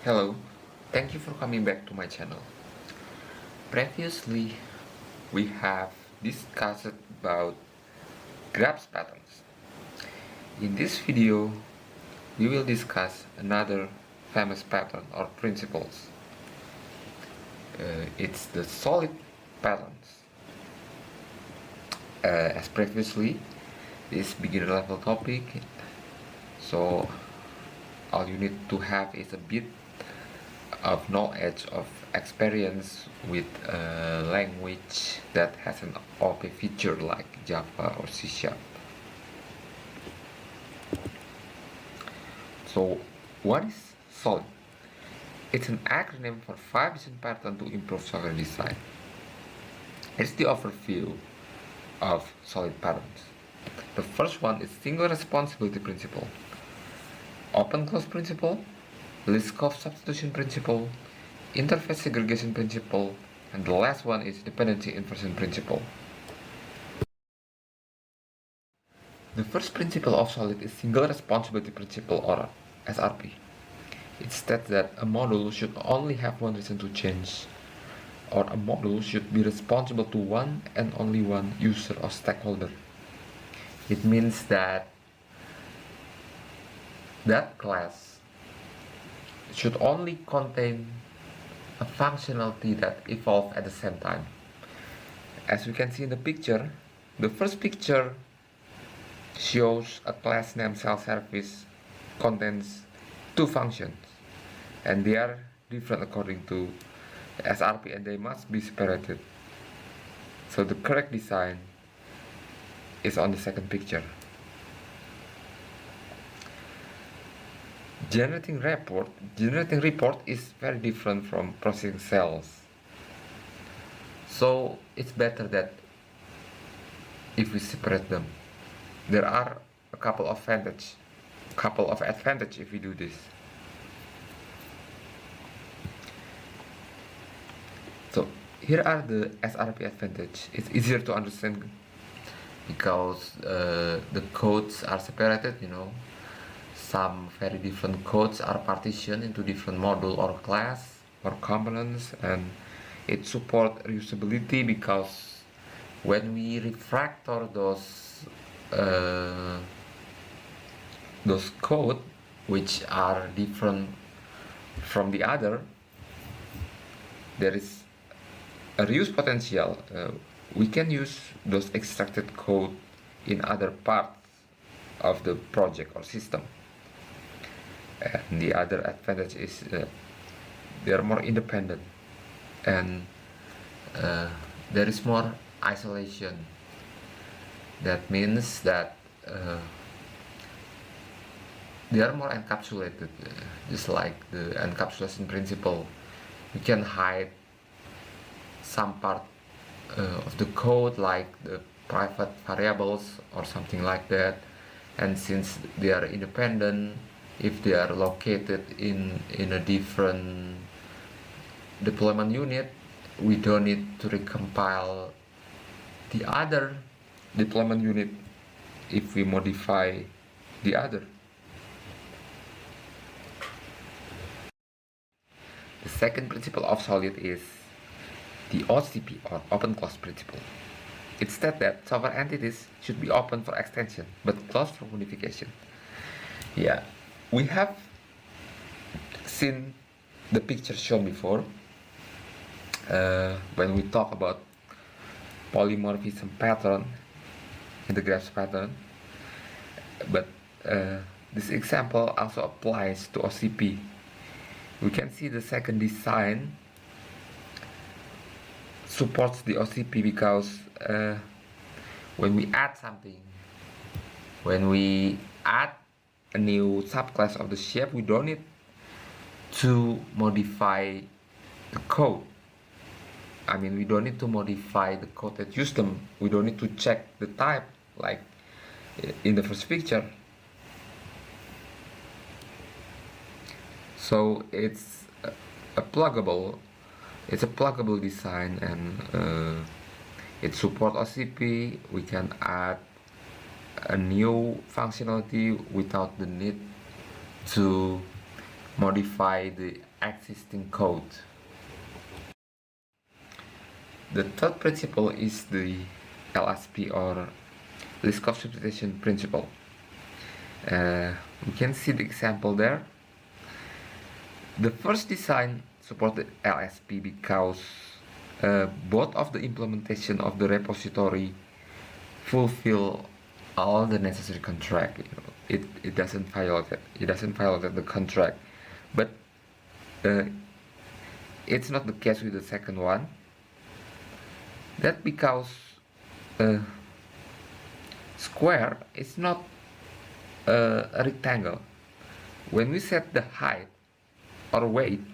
Hello, thank you for coming back to my channel. Previously, we have discussed about graph patterns. In this video, we will discuss another famous pattern or principles. It's the solid patterns. As previously, this beginner level topic, so all you need to have is a bit of knowledge of experience with a language that has an OP feature like Java or C#. So what is SOLID? It's an acronym for 5 Vision Pattern to Improve Software Design. It's the overview of SOLID patterns. The first one is Single Responsibility Principle, Open Close Principle, Least Scope Substitution Principle, Interface Segregation Principle, and the last one is Dependency Inversion Principle. The first principle of SOLID is Single Responsibility Principle, or SRP. It states that a module should only have one reason to change, or a module should be responsible to one and only one user or stakeholder. It means that class should only contain a functionality that evolves at the same time. As we can see in the picture, the first picture shows a class named self-service contains two functions, and they are different according to SRP, and they must be separated. So the correct design is on the second picture. Generating report is very different from processing cells. So it's better that if we separate them. There are a couple of advantage if we do this. So here are the SRP advantage. It's easier to understand because the codes are separated, some very different codes are partitioned into different module or class or components, and it supports reusability because when we refactor those code which are different from the other, there is a reuse potential. We can use those extracted code in other parts of the project or system. And the other advantage is they are more independent, and there is more isolation. That means that they are more encapsulated, just like the encapsulation principle. We can hide some part of the code, like the private variables or something like that, and since they are independent, if they are located in a different deployment unit, we don't need to recompile the other deployment unit if we modify the other. The second principle of SOLID is the OCP, or Open Close Principle. It states that software entities should be open for extension but closed for modification. Yeah, we have seen the picture shown before when we talk about polymorphism pattern in the graph pattern, but this example also applies to OCP. We can see the second design supports the OCP because when we add something, when we add a new subclass of the shape, we don't need to modify the code. I mean, we don't need to modify the code that use them. We don't need to check the type like in the first picture. So it's a pluggable design, and it supports OCP. We can add a new functionality without the need to modify the existing code. The third principle is the LSP, or Liskov substitution principle. We can see the example there. The first design supported LSP because both of the implementation of the repository fulfill all the necessary contract. It doesn't violate the contract, but it's not the case with the second one. That because square is not a rectangle. When we set the height or width,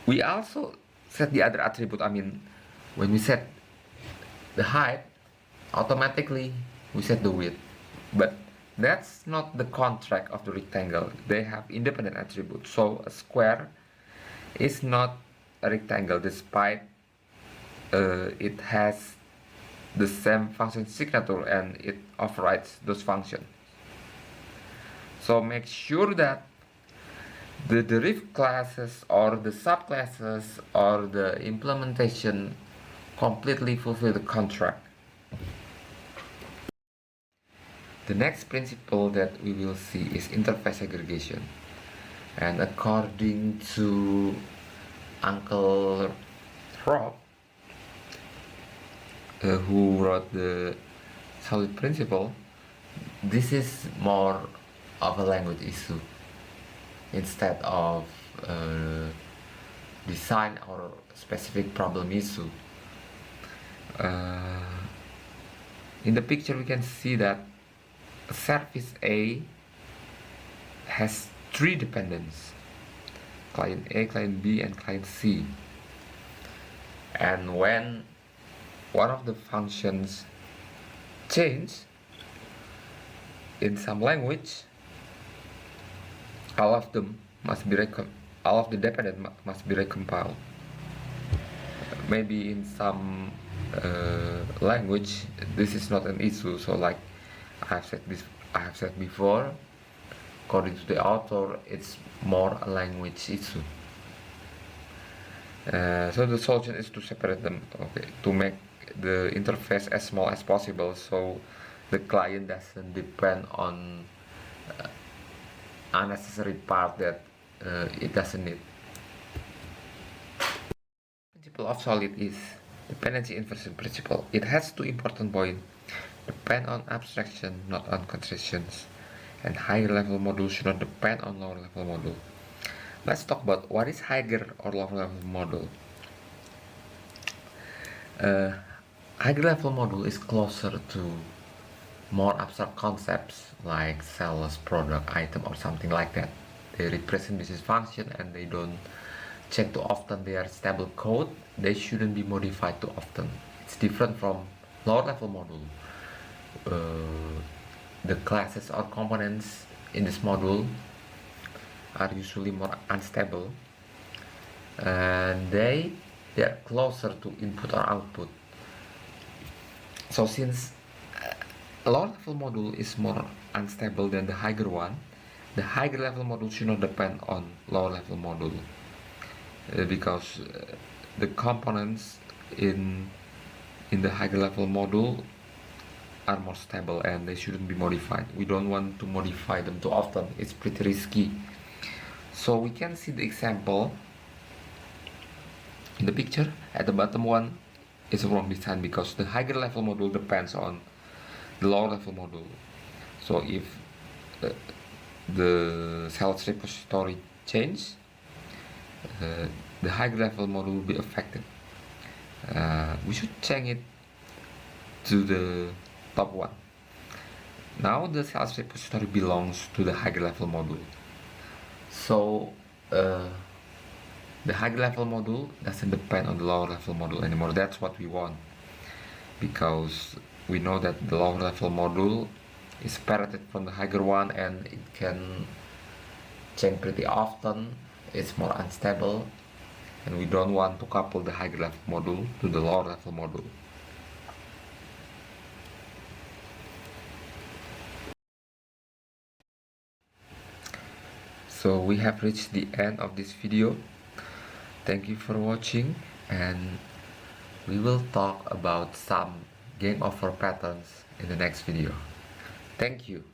we also set the other attribute. I mean, when we set the height, automatically we set the width. But that's not the contract of the rectangle. They have independent attributes. So a square is not a rectangle despite it has the same function signature and it overrides those functions. So make sure that the derived classes or the subclasses or the implementation completely fulfill the contract. The next principle that we will see is interface aggregation. And according to Uncle Rob, who wrote the solid principle, this is more of a language issue instead of design or specific problem issue. In the picture we can see that service A has three dependents: client A, client B, and client C. And when one of the functions change in some language, all of the dependent must be recompiled. Maybe in some language this is not an issue. So like I have said before, according to the author, it's more a language issue. So the solution is to separate them, to make the interface as small as possible, so the client doesn't depend on unnecessary part that it doesn't need. Principle of solid is dependency inversion principle. It has two important points: depend on abstraction, not on constraints, and higher level module should not depend on lower level module. Let's talk about what is higher or lower level module. Higher level module is closer to more abstract concepts like sales, product, item, or something like that. They represent business function and they don't check too often. They are stable code. They shouldn't be modified too often. It's different from lower level module. The classes or components in this module are usually more unstable, and they are closer to input or output. So since a lower level module is more unstable than the higher one, the higher level module should not depend on lower level module, because the components in the higher level module are more stable and they shouldn't be modified. We don't want to modify them too often. It's pretty risky. So we can see the example in the picture. At the bottom one is a wrong design because the higher level module depends on the lower level module. So if the sales repository change, the higher level module will be affected. We should change it to the top one. Now the sales repository belongs to the higher level module. So the higher level module doesn't depend on the lower level module anymore. That's what we want, because we know that the lower level module is separated from the higher one and it can change pretty often. It's more unstable, and we don't want to couple the higher level module to the lower level module. So we have reached the end of this video. Thank you for watching, and we will talk about some game over patterns in the next video. Thank you.